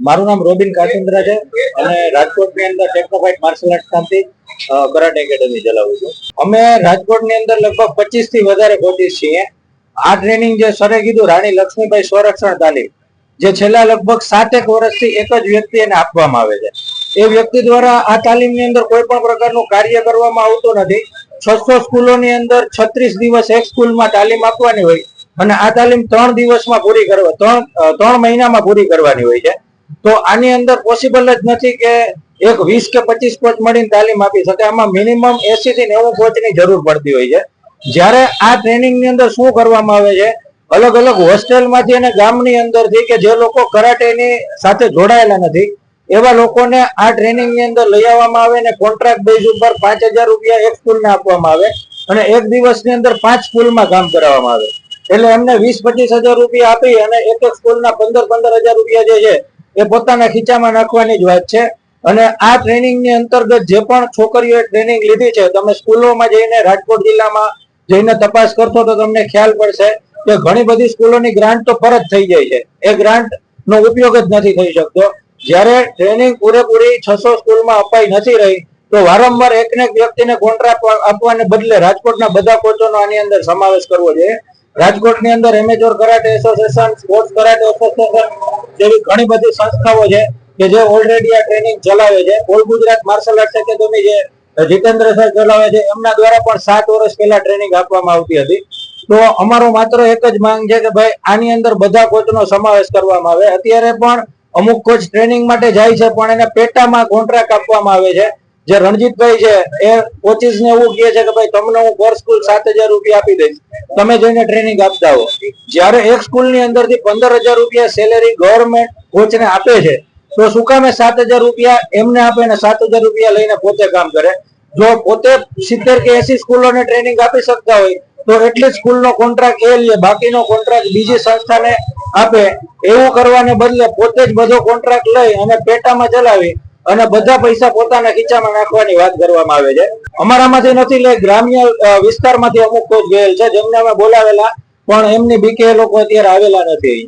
મારું નામ રોબિન કાચિંદ્રા છે અને રાજકોટની અંદર ટેકનોફાઇટ માર્શલ આર્ટ નામથી કરાટે એકેડમી ચલાવું છું. અમે રાજકોટની અંદર લગભગ 25 થી વધારે કોચિસ છીએ. આ ટ્રેનિંગ જે સરે કીધું રાણી લક્ષ્મીબાઈ સ્વરક્ષણ તાલીમ, જે છેલ્લા લગભગ 7 વર્ષથી એક જ વ્યક્તિને આપવામાં આવે છે. એ વ્યક્તિ દ્વારા આ તાલીમની અંદર કોઈ પણ પ્રકારનું કાર્ય કરવામાં આવતું નથી. 600 સ્કૂલોની અંદર 36 દિવસ એક સ્કૂલમાં તાલીમ આપવાની હોય અને આ તાલીમ 3 દિવસમાં પૂરી કરવા 3 મહિનામાં પૂરી કરવાની હોય છે. તો આની અંદર પોસિબલ જ નથી કે એક 20 કે 25 કોચ મળીને તાલીમ આપી શકે. આમાં મિનિમમ 80 થી 90 કોચની જરૂર પડતી હોય છે. જ્યારે આ ટ્રેનિંગ ની અંદર શું કરવામાં આવે છે, અલગ અલગ હોસ્ટેલમાંથી અને ગામની અંદરથી કે જે લોકો કરાટેની સાથે જોડાયેલા નથી એવા લોકોને આ ટ્રેનિંગ ની અંદર લઈ આવવામાં આવે અને કોન્ટ્રાક્ટ બેઝ ઉપર 5000 રૂપિયા એક સ્કૂલને આપવામાં આવે અને એક દિવસની અંદર 5 સ્કૂલમાં કામ કરાવવામાં આવે. એટલે એમને 20-25 હજાર રૂપિયા આપી અને એક સ્કૂલના 15-15 હજાર રૂપિયા જે છે એ પોતાના ખીચામાં નાખવાની જ વાત છે. અને આ ટ્રેનિંગ ની અંતર્ગત જે પણ છોકરીઓએ ટ્રેનિંગ લીધી છે, તમે સ્કૂલોમાં જઈને રાજકોટ જિલ્લામાં જઈને તપાસ કરશો તો તમને ખ્યાલ પડશે કે ઘણી બધી સ્કૂલોની ગ્રાન્ટ તો પરત થઈ જાય છે. એ ગ્રાન્ટ નો ઉપયોગ જ નથી થઈ શકતો. જ્યારે ટ્રેનિંગ પૂરેપૂરી 600 સ્કૂલમાં અપાઈ નથી રહી તો વારંવાર એકને એક વ્યક્તિને કોન્ટ્રાક્ટ આપવાને બદલે રાજકોટના બધા કોચોનો આની અંદર સમાવેશ કરવો જોઈએ. રાજકોટની અંદર amateur karate association, sports karate association જેવી ઘણી બધી સંસ્થાઓ છે કે જે ઓલરેડી આ ટ્રેનિંગ ચલાવે છે. All Gujarat martial art academy જે જીતેન્દ્ર સર ચલાવે છે, એમના દ્વારા પણ 7 વર્ષ પહેલા ટ્રેનિંગ આપવામાં આવતી હતી. તો અમારો માત્ર એક જ માંગ છે કે ભાઈ આની અંદર બધા કોચનો સમાવેશ કરવામાં આવે. અત્યારે પણ અમુક કોચ ટ્રેનિંગ માટે જાય છે પણ એને પેટામાં કોન્ટ્રાક્ટ આપવામાં આવે છે. જે રણજીતભાઈ છે એ કોચિસ ને એવું કહે છે કે ભાઈ તમને હું પર સ્કૂલ 7000 રૂપિયા આપી દઈશ, તમે જઈને ટ્રેનિંગ આપતા હો. જ્યારે એક સ્કૂલની અંદરથી 15000 રૂપિયા સેલેરી ગવર્મેન્ટ કોચને આપે છે તો શું કામે 7000 રૂપિયા એમને આપે ને 7000 રૂપિયા લઈને પોતે કામ કરે? જો પોતે 70 કે 80 સ્કૂલોને ટ્રેનિંગ આપી શકતા હોય તો એટલી સ્કૂલનો કોન્ટ્રાક્ટ એ લે, બાકીનો કોન્ટ્રાક્ટ બીજી સંસ્થાને આપે. એવું કરવાને બદલે પોતે જ બધો કોન્ટ્રાક્ટ લઈ અને પેટામાં ચલાવી અને બધા પૈસા પોતાના ખીચામાં નાખવાની વાત કરવામાં આવે છે. અમારામાંથી નથી લે, ગ્રામ્ય વિસ્તારમાંથી અમુક કોચ ગયેલ છે જેમને અમે બોલાવેલા પણ એમની બીકે એ લોકો અત્યારે આવેલા નથી.